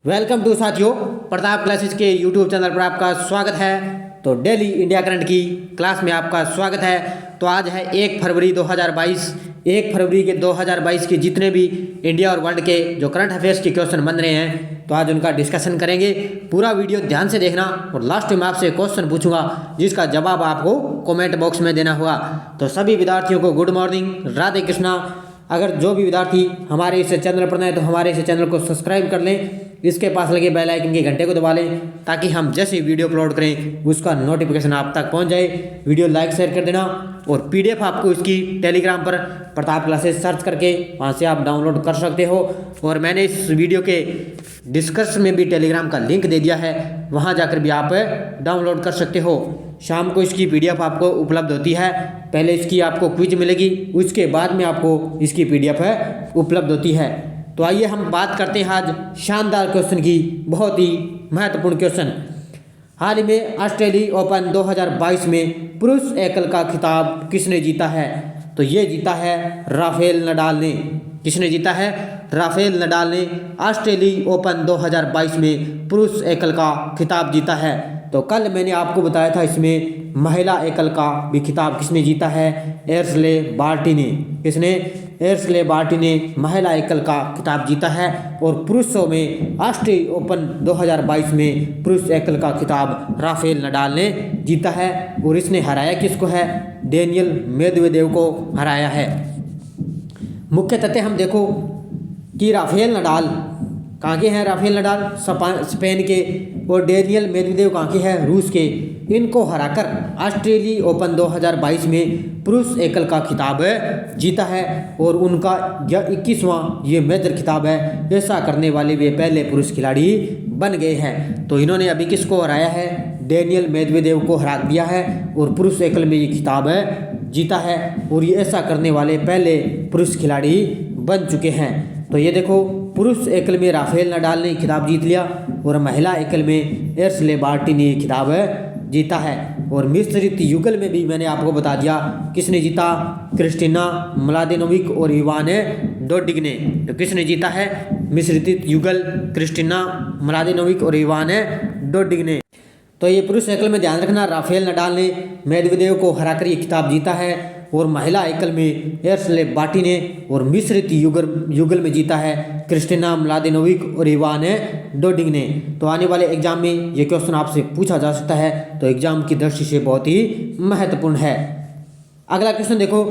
Welcome to साथियों, Pratap classes के YouTube channel पर आपका स्वागत है। तो डेली इंडिया करंट की क्लास में आपका स्वागत है। तो आज है 1 फरवरी 2022। 1 फरवरी के 2022 के जितने भी इंडिया और वर्ल्ड के जो करंट अफेयर्स के क्वेश्चन बन रहे हैं तो आज उनका डिस्कशन करेंगे। पूरा वीडियो ध्यान से देखना और लास्ट में आपसे क्वेश्चन पूछूंगा जिसका जवाब आपको कमेंट बॉक्स में देना होगा। तो सभी विद्यार्थियों को गुड मॉर्निंग, राधे कृष्णा। अगर जो भी विद्यार्थी हमारे इस चैनल पर नए तो हमारे इस चैनल को सब्सक्राइब कर लें, इसके पास लगे बेल आइकन के घंटे को दबा लें ताकि हम जैसे वीडियो अपलोड करें उसका नोटिफिकेशन आप तक पहुंच जाए। वीडियो लाइक शेयर कर देना और पीडीएफ आपको इसकी टेलीग्राम पर प्रताप क्लासेस सर्च करके वहां से आप डाउनलोड कर सकते हो। और मैंने इस वीडियो के डिस्क्रिप्शन में भी टेलीग्राम का लिंक दे दिया है, वहां जाकर भी आप डाउनलोड कर सकते हो। शाम को इसकी पीडीएफ आपको उपलब्ध होती है। पहले इसकी आपको क्विज मिलेगी, उसके बाद में आपको इसकी पीडीएफ उपलब्ध होती है। तो आइए हम बात करते हैं आज शानदार क्वेश्चन की, बहुत ही महत्वपूर्ण क्वेश्चन। हाल ही में ऑस्ट्रेलिया ओपन 2022 में पुरुष एकल का खिताब किसने जीता है? तो ये जीता है राफेल नडाल ने। किसने जीता है? राफेल नडाल ने ऑस्ट्रेलिया ओपन 2022 में पुरुष एकल का खिताब जीता है। तो कल मैंने आपको बताया था इसमें महिला एकल का भी खिताब किसने जीता है? एशले बार्टी ने। किसने? एशले बार्टी ने महिला एकल का खिताब जीता है। और पुरुषों में ऑस्ट्रेलिया ओपन 2022 में पुरुष एकल का खिताब राफेल नडाल ने जीता है। और इसने हराया किसको है? डेनियल मेदवेदेव को हराया है। मुख्य तथ्य हम देखो कि राफेल नडाल कहाँ के हैं? राफेल नडाल स्पेन के, और डेनियल मेदवेदेव कहाँ के हैं? रूस के। इनको हराकर ऑस्ट्रेलिया ओपन 2022 में पुरुष एकल का खिताब जीता है और उनका 21वां ये मेजर खिताब है। ऐसा करने वाले वे पहले पुरुष खिलाड़ी बन गए हैं। तो इन्होंने अभी किसको हराया है? डेनियल मेदवेदेव को हरा दिया है और पुरुष एकल में ये खिताब जीता है। और ये ऐसा करने वाले पहले पुरुष खिलाड़ी बन चुके हैं। तो ये देखो, पुरुष एकल में राफेल नडाल ने खिताब जीत लिया और महिला एकल में एशले बार्टी ने खिताब जीता है। और मिश्रित युगल में भी मैंने आपको बता दिया किसने जीता? क्रिस्टिना म्लादेनोविक और इवान डोडिग ने। तो किसने जीता है मिश्रित युगल? क्रिस्टिना म्लादेनोविक और इवान डोडिग ने। तो ये पुरुष एकल में ध्यान रखना, राफेल नडाल ने मेदवेदेव को हराकर ये खिताब जीता है। और महिला एकल में एशले बार्टी ने और मिश्रित युगल में जीता है क्रिस्टिना म्लादेनोविक और इवान डोडिग ने। तो आने वाले एग्जाम में ये क्वेश्चन आपसे पूछा जा सकता है, तो एग्जाम की दृष्टि से बहुत ही महत्वपूर्ण है। अगला क्वेश्चन देखो,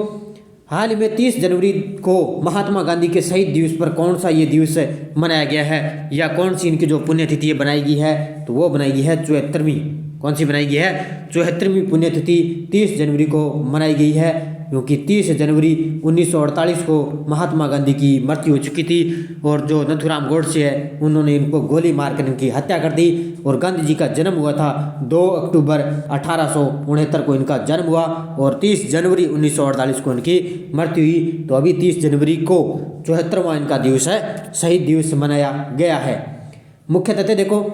हाल ही में 30 जनवरी को महात्मा गांधी के शहीद दिवस पर कौन सा ये दिवस मनाया गया है, या कौन सी इनकी जो पुण्यतिथि बनाई गई है? तो वो बनाई गई है 74वीं। कौन सी बनाई गई है? 74वीं पुण्यतिथि 30 जनवरी को मनाई गई है, क्योंकि 30 जनवरी 1948 को महात्मा गांधी की मृत्यु हो चुकी थी। और जो नथुराम गोडसे है उन्होंने इनको गोली मारकर इनकी हत्या कर दी। और गांधी जी का जन्म हुआ था 2 अक्टूबर 1869 को इनका जन्म हुआ और 30 जनवरी 1948 को इनकी मृत्यु हुई। तो अभी 30 जनवरी को 74वां इनका दिवस है, शहीद दिवस मनाया गया है। मुख्य तथ्य देखो,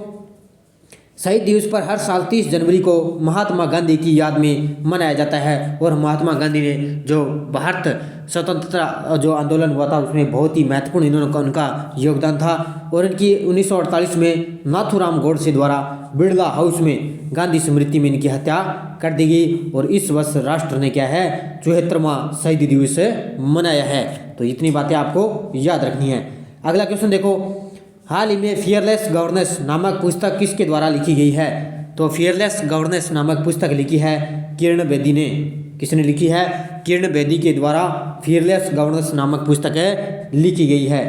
शहीद दिवस पर हर साल 30 जनवरी को महात्मा गांधी की याद में मनाया जाता है। और महात्मा गांधी ने जो भारत स्वतंत्रता जो आंदोलन हुआ था उसमें बहुत ही महत्वपूर्ण इन्होंने उनका योगदान था। और इनकी 1948 में नाथूराम गोडसे द्वारा बिड़ला हाउस में गांधी स्मृति में इनकी हत्या कर दी गई। और इस वर्ष राष्ट्र ने क्या है 74वां शहीद दिवस मनाया है। तो इतनी बातें आपको याद रखनी है। अगला क्वेश्चन देखो, हाल ही में फियरलेस गवर्नेंस नामक पुस्तक किसके द्वारा लिखी गई है? तो फियरलेस गवर्नेंस नामक पुस्तक लिखी है किरण बेदी ने। किसने लिखी है? किरण बेदी के द्वारा फियरलेस गवर्नेंस नामक पुस्तक लिखी गई है।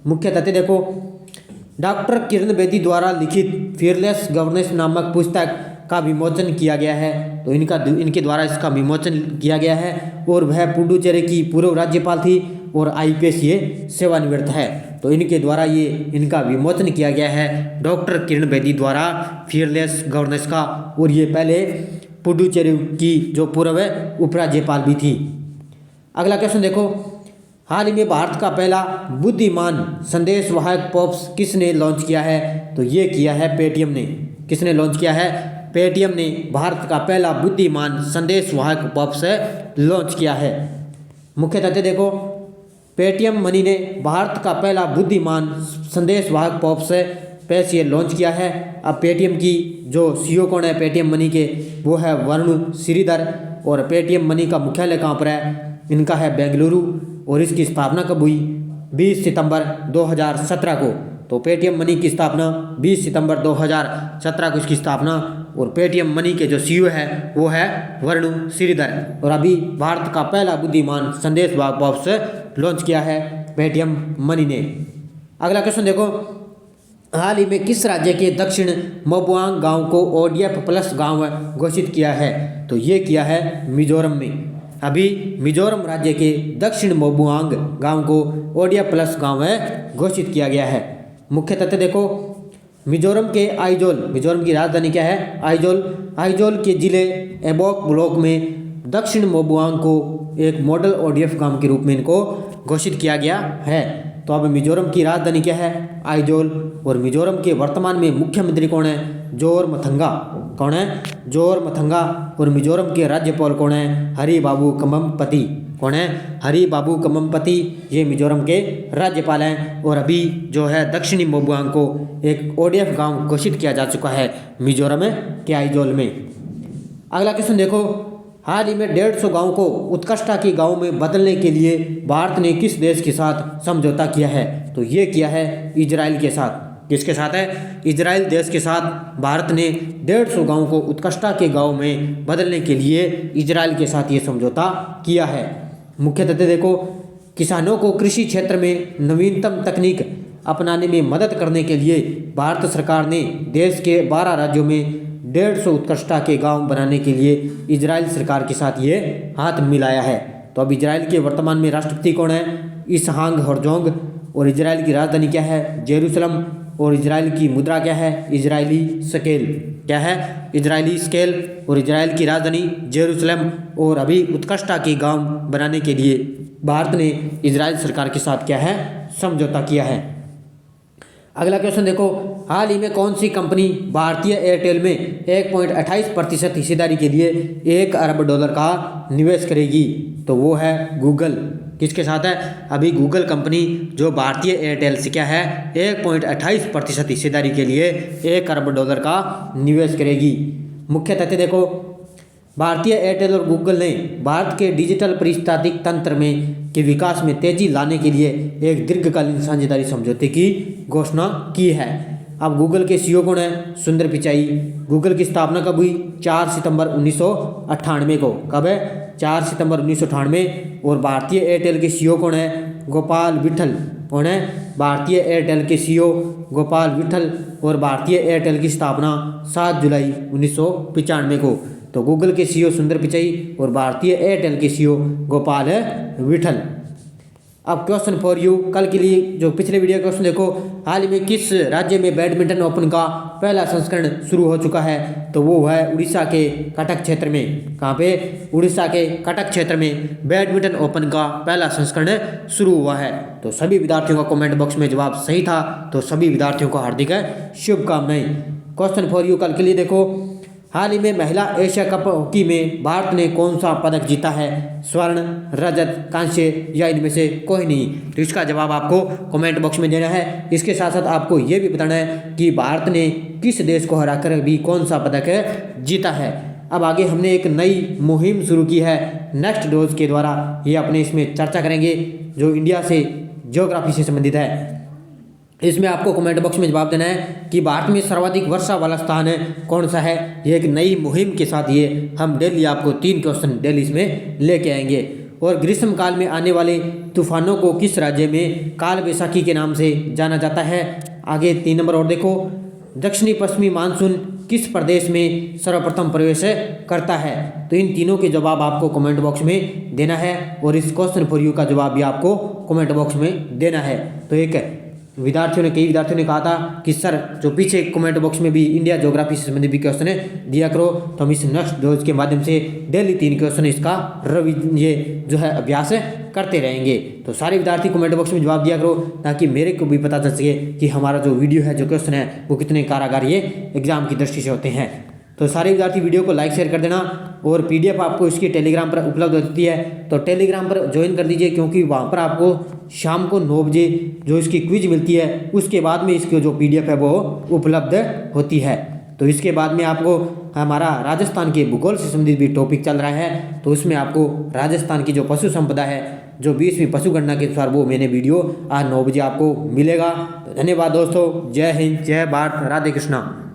मुख्य तथ्य देखो, डॉक्टर किरण बेदी द्वारा लिखित फियरलेस गवर्नेंस नामक पुस्तक का विमोचन किया गया है। तो इनके द्वारा इसका विमोचन किया गया है। और वह पुडुचेरी की पूर्व राज्यपाल थी और IPS ये सेवानिवृत्त है। तो इनके द्वारा ये इनका विमोचन किया गया है डॉक्टर किरण बेदी द्वारा फियरलेस गवर्नेंस का। और ये पहले पुडुचेरी की जो पूर्व उपराज्यपाल भी थी। अगला क्वेश्चन देखो, हाल ही में भारत का पहला बुद्धिमान संदेश वाहक पॉप्स किसने लॉन्च किया है? तो ये किया है पेटीएम ने। किसने लॉन्च किया है? पेटीएम ने भारत का पहला बुद्धिमान संदेश वाहक पॉप्स लॉन्च किया है। मुख्य तथ्य देखो, पेटीएम मनी ने भारत का पहला बुद्धिमान संदेश वाहक पॉप्स स्पेस ये लॉन्च किया है। अब पेटीएम की जो सीईओ कौन है पेटीएम मनी के, वो है वरुण श्रीधर। और पेटीएम मनी का मुख्यालय कहाँ पर है, इनका है बेंगलुरु। और इसकी स्थापना कब हुई, 20 सितंबर 2017 को। तो पेटीएम मनी की स्थापना 20 सितंबर 2017 को इसकी स्थापना। और पेटीएम मनी के जो सीईओ है वो है वरुण श्रीधर। और अभी भारत का पहला बुद्धिमान संदेश बॉक्स लॉन्च किया है पेटीएम मनी ने। अगला क्वेश्चन देखो, हाल ही में किस राज्य के दक्षिण मोबुआंग गांव को ओडीएफ प्लस गांव घोषित किया है, तो ये किया है मिजोरम में। अभी मिजोरम राज्य के दक्षिण मोबुआंग गांव को ओडीएफ प्लस गांव घोषित किया गया है। मुख्य तथ्य देखो, मिजोरम के आइजोल, मिजोरम की राजधानी क्या है, आइजोल के जिले एबोक ब्लॉक में दक्षिण मोबुआंग को एक मॉडल ओडीएफ गांव के रूप में इनको घोषित किया गया है। तो अब मिजोरम की राजधानी क्या है, आइजोल। और मिजोरम के वर्तमान में मुख्यमंत्री कौन है, जोरमथंगा। कौन है, जोरमथंगा। और मिजोरम के राज्यपाल कौन है, हरिबाबू कम्मपति। कौन है, हरिबाबू कम्मपति। ये मिजोरम के राज्यपाल हैं। और अभी जो है दक्षिणी मोबुआंग को एक ओडीएफ गांव घोषित किया जा चुका है मिजोरम के आइजोल में। अगला क्वेश्चन देखो, हाल ही में 150 गाँव को उत्कृष्टता के गाँव में बदलने के लिए भारत ने किस देश के साथ समझौता किया है, तो ये किया है इजराइल के साथ। किसके साथ है, इजराइल देश के साथ भारत ने 150 गाँव को उत्कृष्टता के गाँव में बदलने के लिए इजराइल के साथ ये समझौता किया है। मुख्य तथ्य देखो, किसानों को कृषि क्षेत्र में नवीनतम तकनीक अपनाने में मदद करने के लिए भारत सरकार ने देश के 12 राज्यों में 150 उत्कृष्टता के गांव बनाने के लिए इजराइल सरकार के साथ ये हाथ मिलाया है। तो अब इजराइल के वर्तमान में राष्ट्रपति कौन है, इसहाक हर्जोग। और इजराइल की राजधानी क्या है, जेरूसलम। और इजराइल की मुद्रा क्या है, इजरायली स्केल। क्या है, इजरायली स्केल। और इजराइल की राजधानी जेरूसलम। और अभी उत्कृष्टता के गांव बनाने के लिए भारत ने इजराइल सरकार के साथ क्या है, समझौता किया है। अगला क्वेश्चन देखो, हाल ही में कौन सी कंपनी भारतीय एयरटेल में 1.28% हिस्सेदारी के लिए $1 अरब का निवेश करेगी, तो वो है गूगल। किसके साथ है, अभी गूगल कंपनी जो भारतीय एयरटेल से क्या है 1.28% हिस्सेदारी के लिए $1 अरब का निवेश करेगी। मुख्य तथ्य देखो, भारतीय एयरटेल और गूगल ने भारत के डिजिटल पारिस्थितिक तंत्र में के विकास में तेजी लाने के लिए एक दीर्घकालीन साझेदारी समझौते की घोषणा की है। अब गूगल के सीईओ कौन है, सुंदर पिचाई। गूगल की स्थापना कब हुई, 4 सितंबर 1998 को। कब है, 4 सितंबर 1998। और भारतीय एयरटेल के सीईओ कौन है, गोपाल विठल। कौन है, भारतीय एयरटेल के सीईओ गोपाल विठल। और भारतीय एयरटेल की स्थापना 7 जुलाई 1995 को। तो गूगल के सीईओ सुंदर पिचाई और भारतीय एयरटेल के सीईओ गोपाल विठल। अब क्वेश्चन फॉर यू, कल के लिए जो पिछले वीडियो क्वेश्चन देखो, हाल ही में किस राज्य में बैडमिंटन ओपन का पहला संस्करण शुरू हो चुका है, तो वो है उड़ीसा के कटक क्षेत्र में। कहाँ पे, उड़ीसा के कटक क्षेत्र में बैडमिंटन ओपन का पहला संस्करण शुरू हुआ है। तो सभी विद्यार्थियों का कमेंट बॉक्स में जवाब सही था, तो सभी विद्यार्थियों को हार्दिक शुभकामनाएं। क्वेश्चन फॉर यू कल के लिए देखो, हाल ही में महिला एशिया कप हॉकी में भारत ने कौन सा पदक जीता है, स्वर्ण, रजत, कांस्य या इनमें से कोई नहीं। तो इसका जवाब आपको कमेंट बॉक्स में देना है। इसके साथ साथ आपको ये भी बताना है कि भारत ने किस देश को हराकर भी कौन सा पदक जीता है। अब आगे हमने एक नई मुहिम शुरू की है नेक्स्ट डोज के द्वारा, ये अपने इसमें चर्चा करेंगे जो इंडिया से ज्योग्राफी से संबंधित है। इसमें आपको कमेंट बॉक्स में जवाब देना है कि भारत में सर्वाधिक वर्षा वाला स्थान कौन सा है। ये एक नई मुहिम के साथ ये हम डेली आपको 3 क्वेश्चन डेली इसमें लेके आएंगे। और ग्रीष्म काल में आने वाले तूफानों को किस राज्य में काल वैसाखी के नाम से जाना जाता है। आगे 3 नंबर और देखो, दक्षिणी पश्चिमी मानसून किस प्रदेश में सर्वप्रथम प्रवेश करता है। तो इन तीनों के जवाब आपको कमेंट बॉक्स में देना है और इस क्वेश्चन फॉर यू का जवाब भी आपको कमेंट बॉक्स में देना है। तो एक कई विद्यार्थियों ने कहा था कि सर जो पीछे कमेंट बॉक्स में भी इंडिया ज्योग्राफी से संबंधित भी क्वेश्चन दिया करो, तो हम इस नेक्स्ट डोज के माध्यम से डेली 3 क्वेश्चन इसका ये जो है अभ्यास करते रहेंगे। तो सारे विद्यार्थी कमेंट बॉक्स में जवाब दिया करो ताकि मेरे को भी पता चल सके कि हमारा जो वीडियो है, जो क्वेश्चन है वो कितने कारागार ये एग्जाम की दृष्टि से होते हैं। तो सारे विद्यार्थी वीडियो को लाइक शेयर कर देना और पीडीएफ आपको इसकी टेलीग्राम पर उपलब्ध होती है। तो टेलीग्राम पर ज्वाइन कर दीजिए, क्योंकि वहाँ पर आपको शाम को 9 बजे जो इसकी क्विज मिलती है उसके बाद में इसकी जो पीडीएफ है वो उपलब्ध होती है। तो इसके बाद में आपको हमारा राजस्थान के भूगोल से संबंधित भी टॉपिक चल रहा है, तो उसमें आपको राजस्थान की जो पशु संपदा है, जो 20वीं पशु गणना के अनुसार, वो मैंने वीडियो आज 9 बजे आपको मिलेगा। तो धन्यवाद दोस्तों, जय हिंद, जय भारत, राधे कृष्णा।